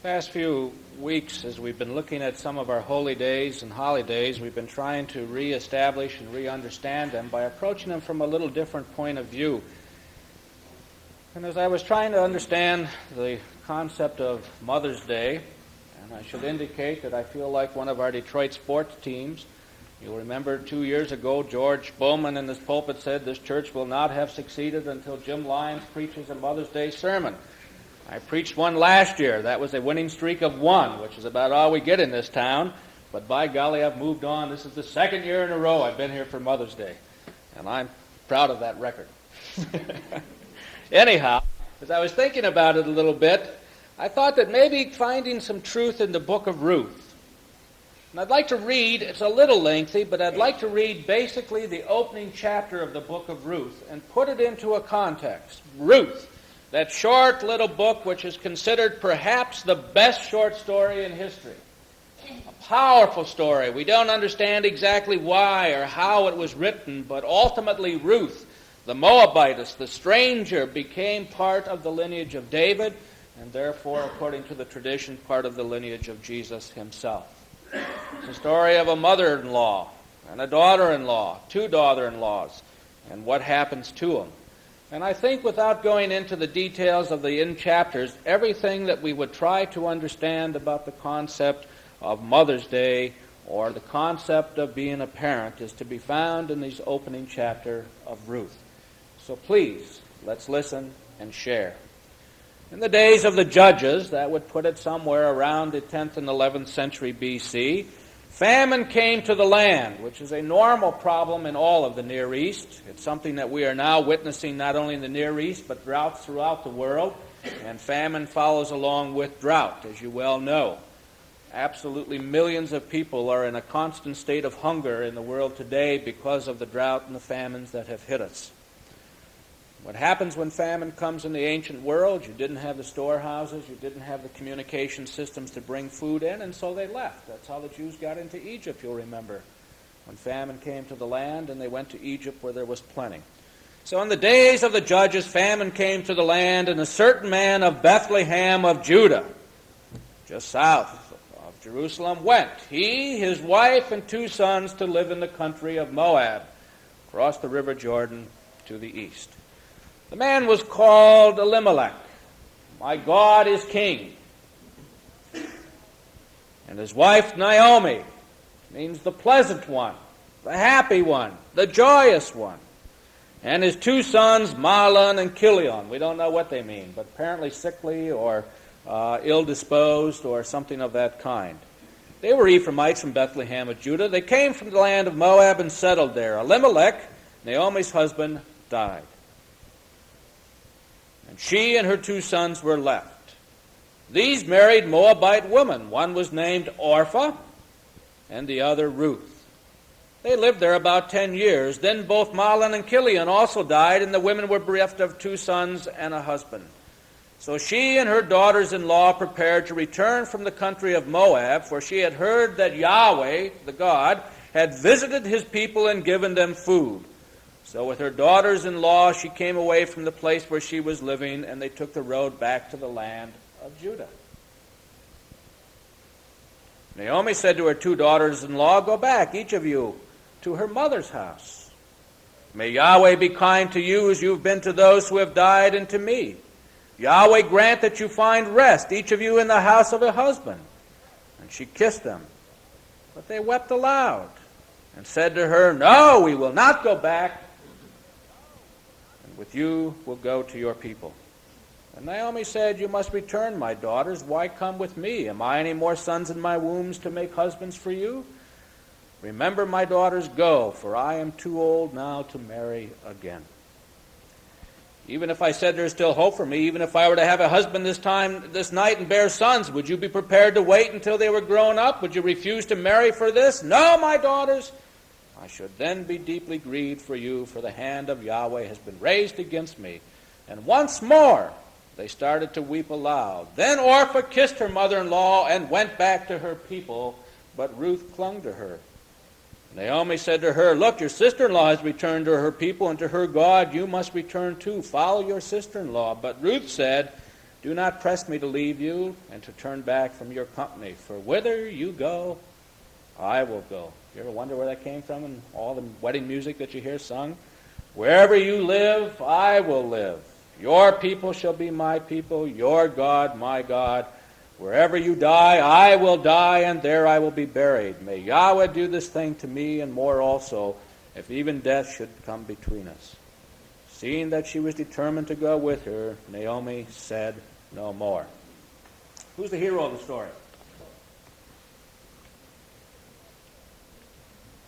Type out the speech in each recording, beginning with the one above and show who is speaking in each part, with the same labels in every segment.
Speaker 1: Past few weeks, as we've been looking at some of our holy days and holidays, we've been trying to reestablish and re-understand them by approaching them from a little different point of view. And as I was trying to understand the concept of Mother's Day, and I should indicate that I feel like one of our Detroit sports teams. You'll remember 2 years ago, George Bowman in his pulpit said this church will not have succeeded until Jim Lyons preaches a Mother's Day sermon. I preached one last year. That was a winning streak of one, which is about all we get in this town. But by golly, I've moved on. This is the second year in a row I've been here for Mother's Day. And I'm proud of that record. Anyhow, as I was thinking about it a little bit, I thought that maybe finding some truth in the book of Ruth. And I'd like to read, it's a little lengthy, but I'd like to read basically the opening chapter of the book of Ruth and put it into a context. Ruth. That short little book which is considered perhaps the best short story in history. A powerful story. We don't understand exactly why or how it was written, but ultimately Ruth, the Moabitess, the stranger, became part of the lineage of David, and therefore, according to the tradition, part of the lineage of Jesus himself. It's a story of a mother-in-law and a daughter-in-law, two daughter-in-laws, and what happens to them. And I think without going into the details of the end chapters, everything that we would try to understand about the concept of Mother's Day or the concept of being a parent is to be found in this opening chapter of Ruth. So please, let's listen and share. In the days of the judges, that would put it somewhere around the 10th and 11th century B.C., famine came to the land, which is a normal problem in all of the Near East. It's something that we are now witnessing not only in the Near East, but throughout the world. And famine follows along with drought, as you well know. Absolutely millions of people are in a constant state of hunger in the world today because of the drought and the famines that have hit us. What happens when famine comes in the ancient world? You didn't have the storehouses, you didn't have the communication systems to bring food in, and so they left. That's how the Jews got into Egypt, you'll remember, when famine came to the land, and they went to Egypt where there was plenty. So in the days of the judges, famine came to the land, and a certain man of Bethlehem of Judah, just south of Jerusalem, went, he, his wife, and 2 sons, to live in the country of Moab, across the river Jordan to the east. The man was called Elimelech. My God is king. And his wife Naomi means the pleasant one, the happy one, the joyous one. And his 2 sons, Mahlon and Chilion. We don't know what they mean, but apparently sickly or ill-disposed or something of that kind. They were Ephraimites from Bethlehem of Judah. They came from the land of Moab and settled there. Elimelech, Naomi's husband, died. And she and her 2 sons were left. These married Moabite women. One was named Orpah, and the other Ruth. They lived there about 10 years. Then both Mahlon and Chilion also died, and the women were bereft of 2 sons and a husband. So she and her daughters-in-law prepared to return from the country of Moab, for she had heard that Yahweh, the God, had visited his people and given them food. So with her daughters-in-law, she came away from the place where she was living, and they took the road back to the land of Judah. Naomi said to her 2 daughters-in-law, go back, each of you, to her mother's house. May Yahweh be kind to you as you've been to those who have died and to me. Yahweh grant that you find rest, each of you in the house of a husband. And she kissed them. But they wept aloud and said to her, no, we will not go back. With you will go to your people. And Naomi said, you must return, my daughters. Why come with me? Am I any more sons in my wombs to make husbands for you? Remember, my daughters, go, for I am too old now to marry again. Even if I said there's still hope for me, even if I were to have a husband this night and bear sons, would you be prepared to wait until they were grown up? Would you refuse to marry for this? No, my daughters. I should then be deeply grieved for you, for the hand of Yahweh has been raised against me. And once more they started to weep aloud. Then Orpah kissed her mother-in-law and went back to her people, but Ruth clung to her. Naomi said to her, look, your sister-in-law has returned to her people and to her God. You must return too. Follow your sister-in-law. But Ruth said, Do not press me to leave you and to turn back from your company, for whither you go, I will go. You ever wonder where that came from and all the wedding music that you hear sung? Wherever you live, I will live. Your people shall be my people, your God, my God. Wherever you die, I will die, and there I will be buried. May Yahweh do this thing to me and more also, if even death should come between us. Seeing that she was determined to go with her, Naomi said no more. Who's the hero of the story?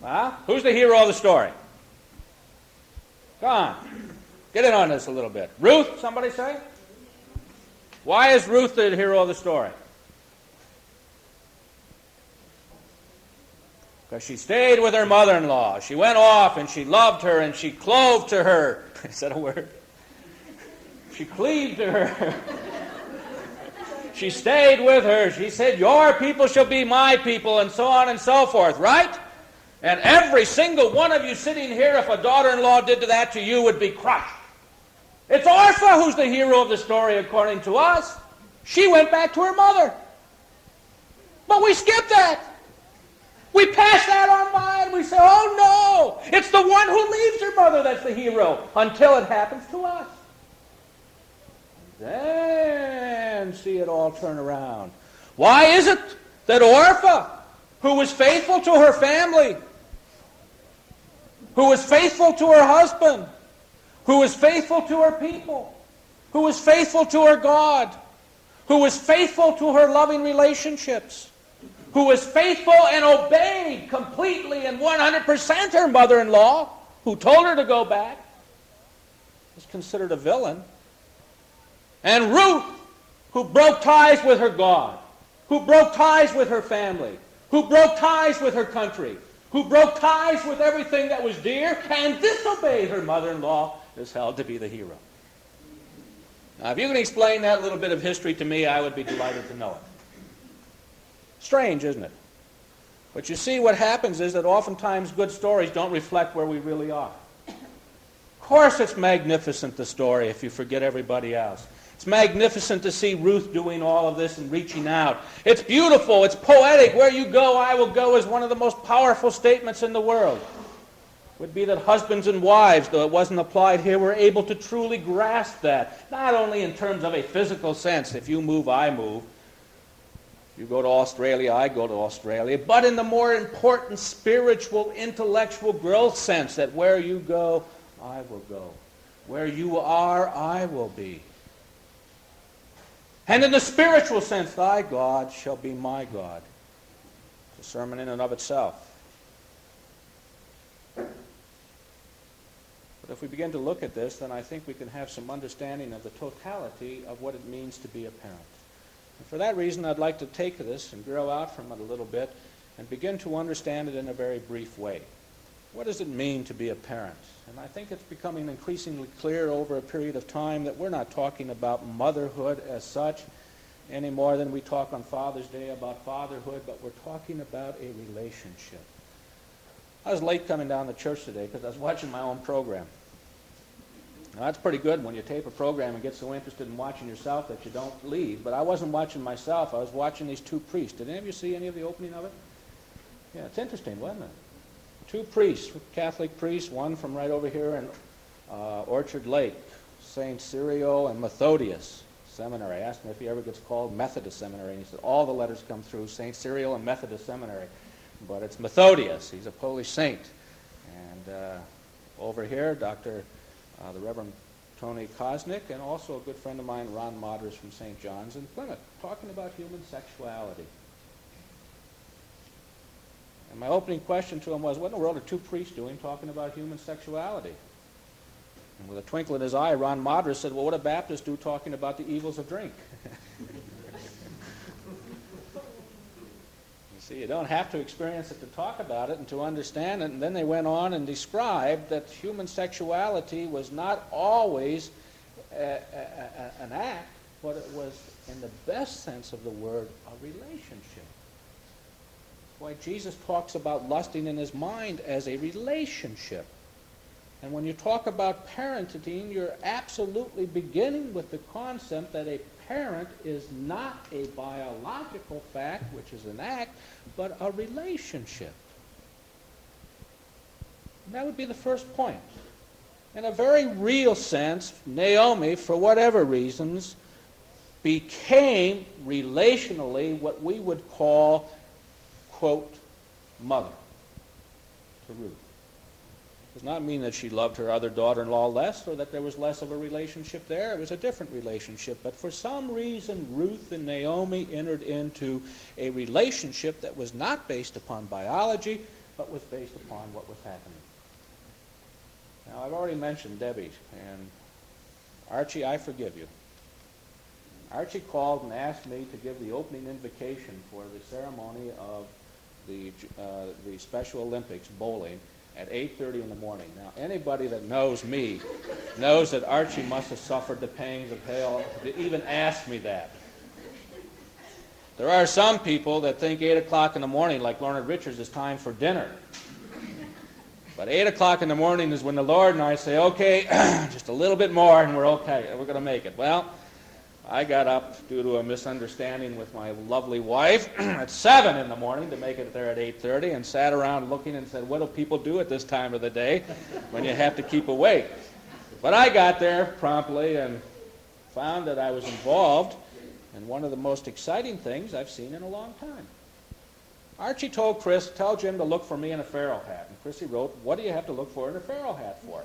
Speaker 1: Huh? Who's the hero of the story? Come on. Get in on this a little bit. Ruth, somebody say? Why is Ruth the hero of the story? Because she stayed with her mother-in-law. She went off and she loved her and she clove to her. Is that a word? She cleaved to her. She stayed with her. She said, your people shall be my people, and so on and so forth, right? And every single one of you sitting here, if a daughter-in-law did that to you, would be crushed. It's Orpha who's the hero of the story according to us. She went back to her mother. But we skip that. We pass that on by and we say, oh no, it's the one who leaves her mother that's the hero, until it happens to us. Then see it all turn around. Why is it that Orpha, who was faithful to her family, who was faithful to her husband, who was faithful to her people, who was faithful to her God, who was faithful to her loving relationships, who was faithful and obeyed completely and 100% her mother-in-law, who told her to go back, was considered a villain. And Ruth, who broke ties with her God, who broke ties with her family, who broke ties with her country, who broke ties with everything that was dear, and disobeyed her mother-in-law, is held to be the hero. Now, if you can explain that little bit of history to me, I would be delighted to know it. Strange, isn't it? But you see, what happens is that oftentimes good stories don't reflect where we really are. Of course it's magnificent, the story, if you forget everybody else. It's magnificent to see Ruth doing all of this and reaching out. It's beautiful. It's poetic. Where you go, I will go is one of the most powerful statements in the world. It would be that husbands and wives, though it wasn't applied here, were able to truly grasp that. Not only in terms of a physical sense, if you move, I move. You go to Australia, I go to Australia, but in the more important spiritual, intellectual growth sense that where you go, I will go. Where you are, I will be. And in the spiritual sense, thy God shall be my God. It's a sermon in and of itself. But if we begin to look at this, then I think we can have some understanding of the totality of what it means to be a parent. And for that reason, I'd like to take this and grow out from it a little bit and begin to understand it in a very brief way. What does it mean to be a parent? And I think it's becoming increasingly clear over a period of time that we're not talking about motherhood as such any more than we talk on Father's Day about fatherhood, but we're talking about a relationship. I was late coming down to church today because I was watching my own program. Now, that's pretty good when you tape a program and get so interested in watching yourself that you don't leave. But I wasn't watching myself. I was watching these two priests. Did any of you see any of the opening of it? Yeah, it's interesting, wasn't it? Two priests, Catholic priests, one from right over here in Orchard Lake, St. Cyril and Methodius Seminary. I asked him if he ever gets called Methodist Seminary, and he said all the letters come through St. Cyril and Methodist Seminary. But it's Methodius. He's a Polish saint. And over here, the Reverend Tony Kosnick, and also a good friend of mine, Ron Moders from St. John's in Plymouth, talking about human sexuality. And my opening question to him was, what in the world are two priests doing talking about human sexuality? And with a twinkle in his eye, Ron Moders said, well, what do Baptists do talking about the evils of drink? See, you don't have to experience it to talk about it and to understand it. And then they went on and described that human sexuality was not always an act, but it was, in the best sense of the word, a relationship. That's why Jesus talks about lusting in his mind as a relationship. And when you talk about parenting, you're absolutely beginning with the concept that a parent is not a biological fact, which is an act, but a relationship. And that would be the first point. In a very real sense, Naomi, for whatever reasons, became relationally what we would call, quote, mother to Ruth. Does not mean that she loved her other daughter-in-law less or that there was less of a relationship there. It was a different relationship. But for some reason, Ruth and Naomi entered into a relationship that was not based upon biology, but was based upon what was happening. Now, I've already mentioned Debbie, and Archie, I forgive you. Archie called and asked me to give the opening invocation for the ceremony of the Special Olympics bowling at 8:30 in the morning. Now, anybody that knows me knows that Archie must have suffered the pangs of hell to even ask me that. There are some people that think 8 o'clock in the morning, like Lorna Richards, is time for dinner. But 8 o'clock in the morning is when the Lord and I say, okay, just a little bit more and we're okay. We're going to make it. Well, I got up due to a misunderstanding with my lovely wife at 7 in the morning to make it there at 8:30 and sat around looking and said, what do people do at this time of the day when you have to keep awake? But I got there promptly and found that I was involved in one of the most exciting things I've seen in a long time. Archie told Chris, tell Jim to look for me in a Pharaoh hat. And Chrissy wrote, what do you have to look for in a Pharaoh hat for?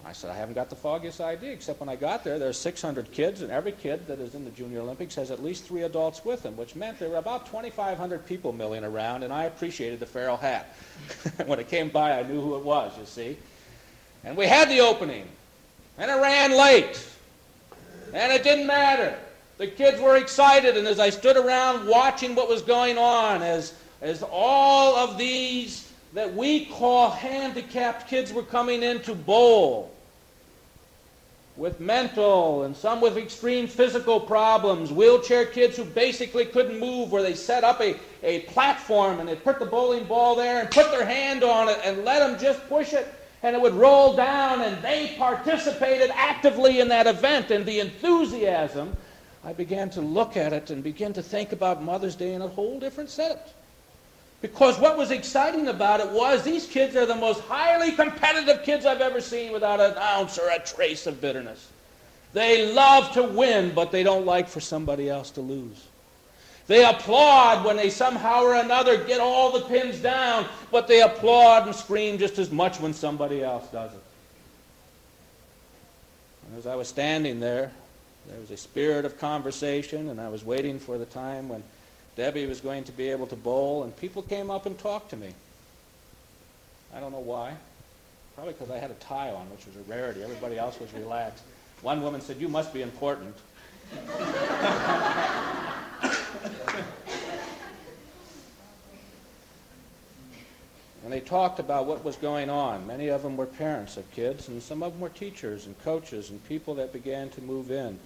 Speaker 1: I said, I haven't got the foggiest idea, except when I got there, there's 600 kids, and every kid that is in the Junior Olympics has at least 3 adults with them, which meant there were about 2,500 people milling around, and I appreciated the Pharaoh hat. When it came by, I knew who it was, you see. And we had the opening, and it ran late, and it didn't matter. The kids were excited, and as I stood around watching what was going on, as all of these that we call handicapped kids were coming in to bowl, with mental and some with extreme physical problems, wheelchair kids who basically couldn't move, where they set up a platform and they put the bowling ball there and put their hand on it and let them just push it and it would roll down, and they participated actively in that event. And the enthusiasm, I began to look at it and begin to think about Mother's Day in a whole different sense. Because what was exciting about it was these kids are the most highly competitive kids I've ever seen without an ounce or a trace of bitterness. They love to win, but they don't like for somebody else to lose. They applaud when they somehow or another get all the pins down, but they applaud and scream just as much when somebody else does it. And as I was standing there was a spirit of conversation, and I was waiting for the time when Debbie was going to be able to bowl, and people came up and talked to me. I don't know why. Probably because I had a tie on, which was a rarity. Everybody else was relaxed. One woman said, you must be important. And they talked about what was going on. Many of them were parents of kids, and some of them were teachers and coaches and people that began to move in.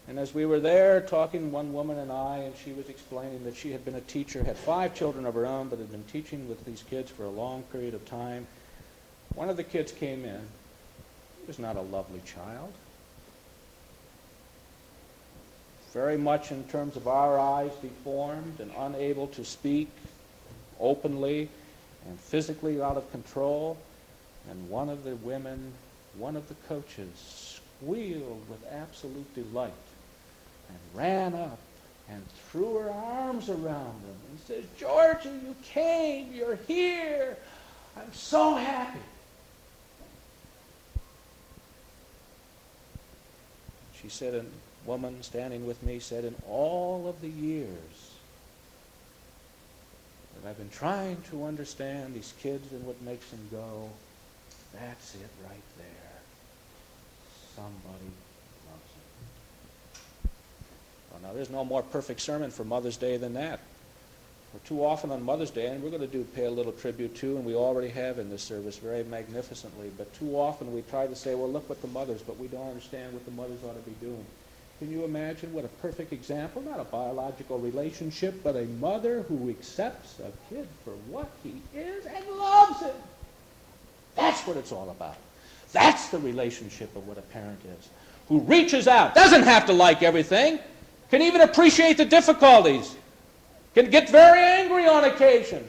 Speaker 1: And as we were there talking, one woman and I, and she was explaining that she had been a teacher, had 5 children of her own, but had been teaching with these kids for a long period of time. One of the kids came in. He was not a lovely child. Very much in terms of our eyes deformed and unable to speak openly and physically out of control. And one of the women, one of the coaches, squealed with absolute delight and ran up and threw her arms around him and said, Georgie, you came, you're here, I'm so happy. She said, a woman standing with me said, in all of the years that I've been trying to understand these kids and what makes them go, that's it right there. Somebody loves them. Well, now, there's no more perfect sermon for Mother's Day than that. We're too often on Mother's Day, and we're going to pay a little tribute too, and we already have in this service very magnificently, but too often we try to say, well, look what the mothers, but we don't understand what the mothers ought to be doing. Can you imagine what a perfect example, not a biological relationship, but a mother who accepts a kid for what he is and loves him. That's That's what it's all about. That's the relationship of what a parent is, who reaches out, doesn't have to like everything, can even appreciate the difficulties, can get very angry on occasion,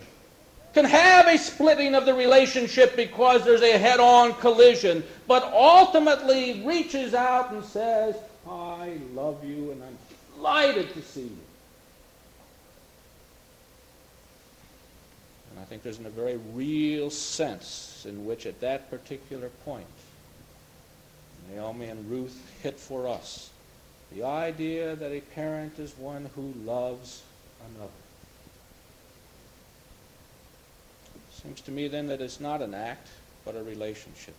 Speaker 1: can have a splitting of the relationship because there's a head-on collision, but ultimately reaches out and says, I love you and I'm delighted to see you. And I think there's a very real sense in which at that particular point, Naomi and Ruth hit for us the idea that a parent is one who loves another. Seems to me then that it's not an act, but a relationship.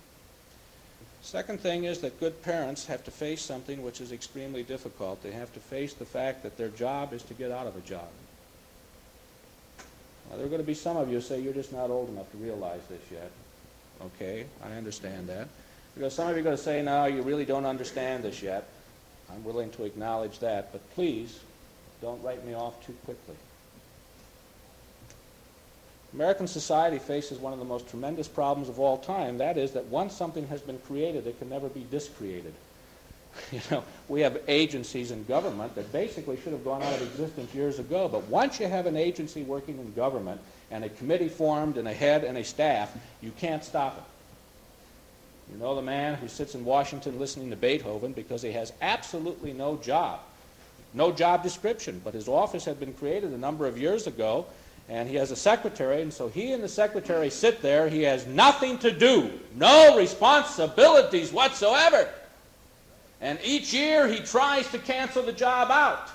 Speaker 1: Second thing is that good parents have to face something which is extremely difficult. They have to face the fact that their job is to get out of a job. Now, there are going to be some of you who say, you're just not old enough to realize this yet. Okay, I understand that. Because some of you are going to say, no, you really don't understand this yet. I'm willing to acknowledge that, but please don't write me off too quickly. American society faces one of the most tremendous problems of all time. That is that once something has been created, it can never be discreated. You know, we have agencies in government that basically should have gone out of existence years ago. But once you have an agency working in government and a committee formed and a head and a staff, you can't stop it. You know the man who sits in Washington listening to Beethoven because he has absolutely no job description, but his office had been created a number of years ago, and he has a secretary, and so he and the secretary sit there. He has nothing to do, no responsibilities whatsoever. And each year he tries to cancel the job out,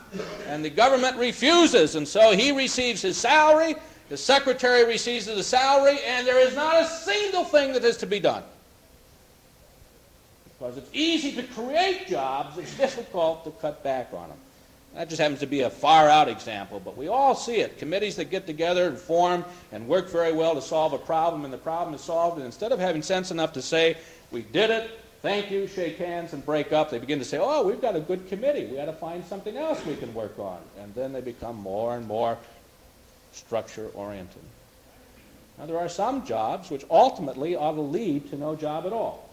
Speaker 1: and the government refuses, and so he receives his salary, the secretary receives his salary, and there is not a single thing that is to be done. Because it's easy to create jobs, it's difficult to cut back on them. That just happens to be a far-out example, but we all see it. Committees that get together and form and work very well to solve a problem, and the problem is solved, and instead of having sense enough to say, we did it, thank you, shake hands, and break up, they begin to say, oh, we've got a good committee. We got to find something else we can work on. And then they become more and more structure-oriented. Now, there are some jobs which ultimately ought to lead to no job at all.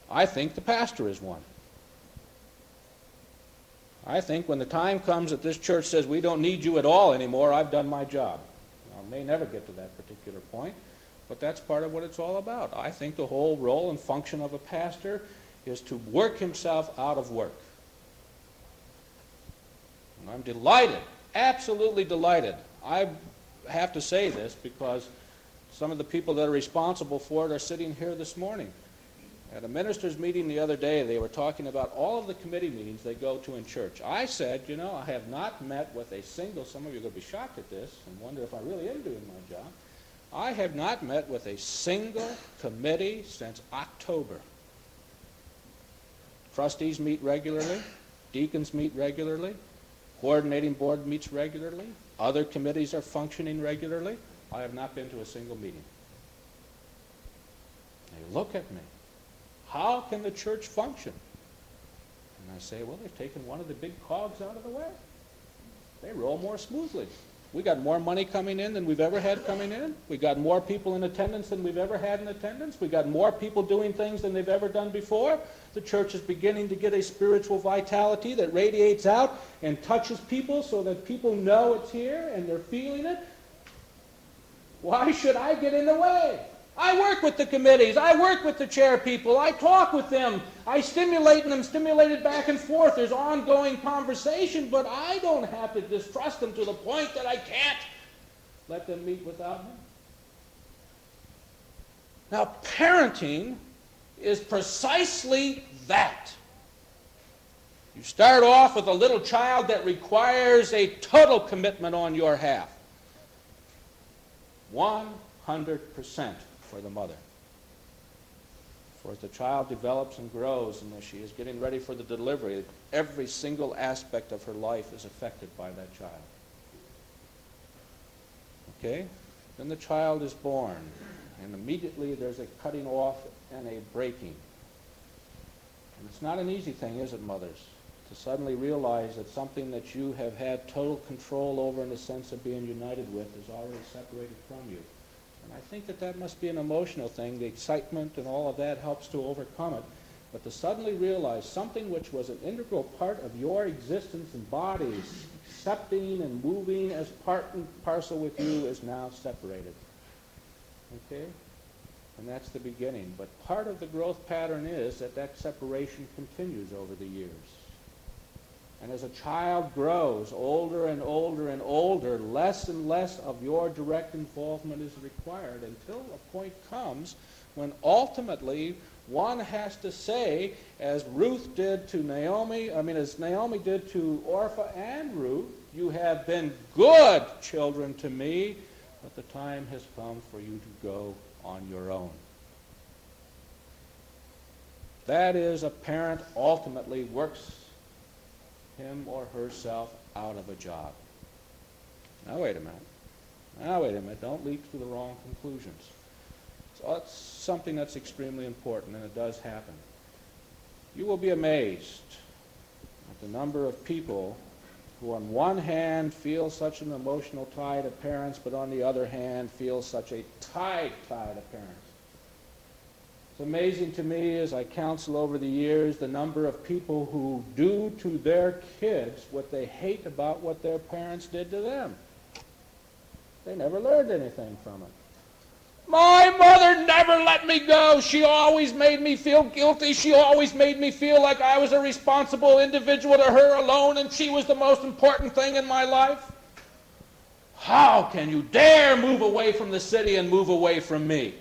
Speaker 1: I think the pastor is one. I think when the time comes that this church says we don't need you at all anymore, I've done my job. I may never get to that particular point, but that's part of what it's all about. I think the whole role and function of a pastor is to work himself out of work. And I'm delighted, absolutely delighted. I have to say this because some of the people that are responsible for it are sitting here this morning. At a minister's meeting the other day, they were talking about all of the committee meetings they go to in church. I said, you know, I have not met with a single, some of you are going to be shocked at this and wonder if I really am doing my job. I have not met with a single committee since October. Trustees meet regularly. Deacons meet regularly. Coordinating board meets regularly. Other committees are functioning regularly. I have not been to a single meeting. They look at me. How can the church function? And I say, well, they've taken one of the big cogs out of the way. They roll more smoothly. We got more money coming in than we've ever had coming in. We got more people in attendance than we've ever had in attendance. We got more people doing things than they've ever done before. The church is beginning to get a spiritual vitality that radiates out and touches people so that people know it's here and they're feeling it. Why should I get in the way? I work with the committees. I work with the chair people. I talk with them. I stimulate them, stimulated back and forth. There's ongoing conversation, but I don't have to distrust them to the point that I can't let them meet without me. Now, parenting is precisely that. You start off with a little child that requires a total commitment on your half. 100%. For the mother. For as the child develops and grows and as she is getting ready for the delivery, every single aspect of her life is affected by that child. Okay? Then the child is born, and immediately there's a cutting off and a breaking. And it's not an easy thing, is it, mothers? To suddenly realize that something that you have had total control over in the sense of being united with is already separated from you. And I think that that must be an emotional thing. The excitement and all of that helps to overcome it. But to suddenly realize something which was an integral part of your existence and bodies, accepting and moving as part and parcel with you, is now separated. Okay? And that's the beginning. But part of the growth pattern is that that separation continues over the years. And as a child grows older and older and older, less and less of your direct involvement is required until a point comes when ultimately one has to say, as Ruth did to Naomi, as Naomi did to Orpah and Ruth, you have been good children to me, but the time has come for you to go on your own. That is, a parent ultimately works him or herself out of a job. Now wait a minute. Don't leap to the wrong conclusions. So it's something that's extremely important, and it does happen. You will be amazed at the number of people who on one hand feel such an emotional tie to parents, but on the other hand feel such a tie to parents. It's amazing to me as I counsel over the years the number of people who do to their kids what they hate about what their parents did to them. They never learned anything from it. My mother never let me go. She always made me feel guilty. She always made me feel like I was a responsible individual to her alone, and she was the most important thing in my life. How can you dare move away from the city and move away from me?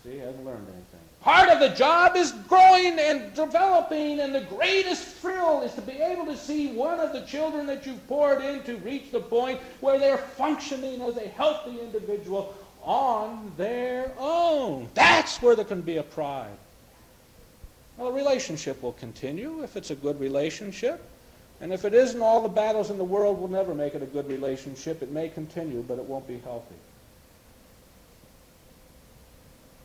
Speaker 1: See, he hasn't learned anything. Part of the job is growing and developing, and the greatest thrill is to be able to see one of the children that you've poured into reach the point where they're functioning as a healthy individual on their own. That's where there can be a pride. Well, a relationship will continue if it's a good relationship. And if it isn't, all the battles in the world will never make it a good relationship. It may continue, but it won't be healthy.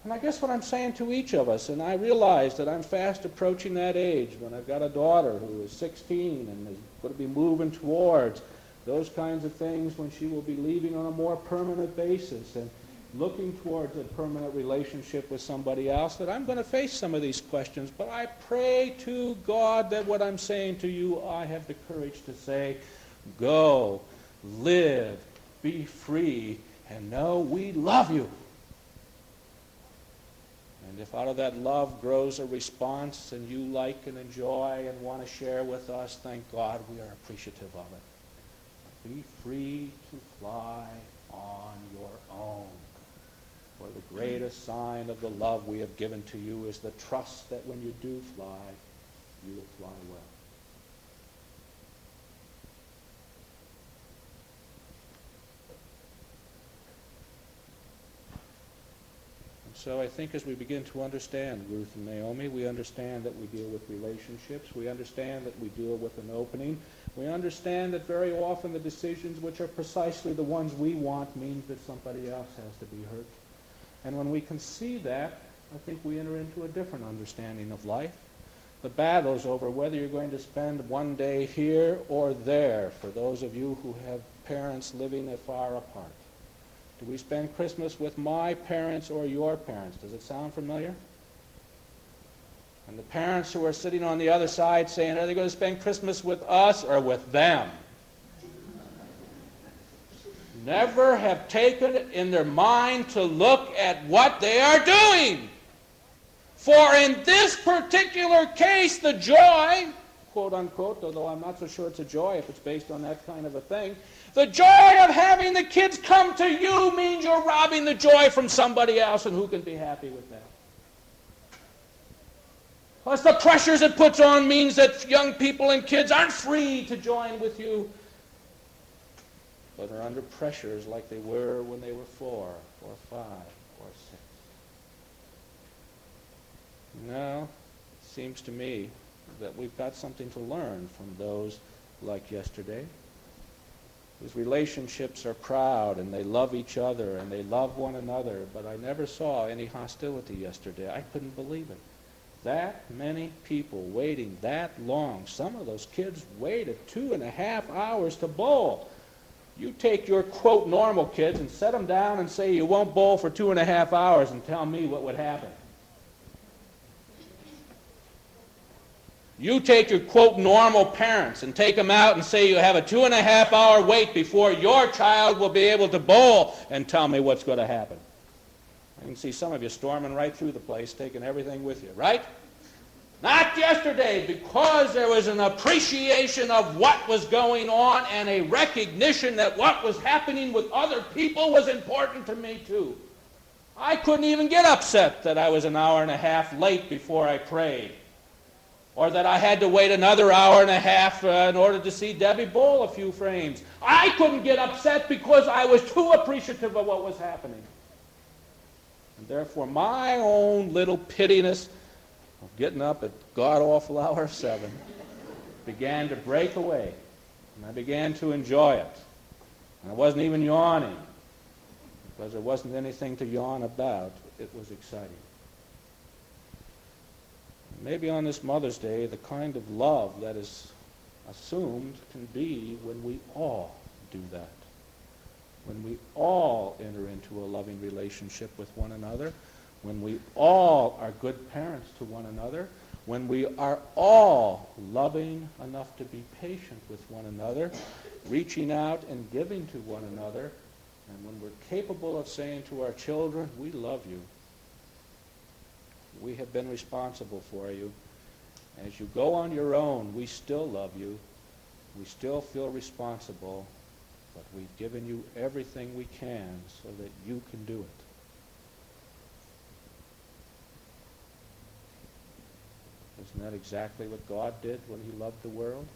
Speaker 1: And I guess what I'm saying to each of us, and I realize that I'm fast approaching that age when I've got a daughter who is 16 and is going to be moving towards those kinds of things when she will be leaving on a more permanent basis and looking towards a permanent relationship with somebody else, that I'm going to face some of these questions. But I pray to God that what I'm saying to you, I have the courage to say, go, live, be free, and know we love you. And if out of that love grows a response and you like and enjoy and want to share with us, thank God we are appreciative of it. Be free to fly on your own. For the greatest sign of the love we have given to you is the trust that when you do fly, you will fly well. So I think as we begin to understand Ruth and Naomi, we understand that we deal with relationships. We understand that we deal with an opening. We understand that very often the decisions which are precisely the ones we want means that somebody else has to be hurt. And when we can see that, I think we enter into a different understanding of life. The battles over whether you're going to spend one day here or there, for those of you who have parents living far apart. Do we spend Christmas with my parents or your parents? Does it sound familiar? And the parents who are sitting on the other side saying, are they going to spend Christmas with us or with them? Never have taken it in their mind to look at what they are doing. For in this particular case, the joy, quote unquote, although I'm not so sure it's a joy if it's based on that kind of a thing, the joy of having the kids come to you means you're robbing the joy from somebody else, and who can be happy with that? Plus the pressures it puts on means that young people and kids aren't free to join with you, but are under pressures like they were when they were 4 or 5 or 6. Now, it seems to me that we've got something to learn from those like yesterday. Whose relationships are proud and they love each other and they love one another, but I never saw any hostility yesterday. I couldn't believe it. That many people waiting that long. Some of those kids waited 2.5 hours to bowl. You take your, quote, normal kids and set them down and say you won't bowl for 2.5 hours and tell me what would happen. You take your, quote, normal parents and take them out and say you have a 2.5-hour wait before your child will be able to bowl and tell me what's going to happen. I can see some of you storming right through the place, taking everything with you, right? Not yesterday, because there was an appreciation of what was going on and a recognition that what was happening with other people was important to me too. I couldn't even get upset that I was an hour and a half late before I prayed, or that I had to wait another hour and a half in order to see Debbie bowl a few frames. I couldn't get upset because I was too appreciative of what was happening. And therefore, my own little pittiness of getting up at god-awful hour 7 began to break away, and I began to enjoy it. And I wasn't even yawning, because there wasn't anything to yawn about. It was exciting. Maybe on this Mother's Day, the kind of love that is assumed can be when we all do that. When we all enter into a loving relationship with one another, when we all are good parents to one another, when we are all loving enough to be patient with one another, reaching out and giving to one another, and when we're capable of saying to our children, we love you. We have been responsible for you. As you go on your own, we still love you. We still feel responsible, but we've given you everything we can so that you can do it. Isn't that exactly what God did when he loved the world?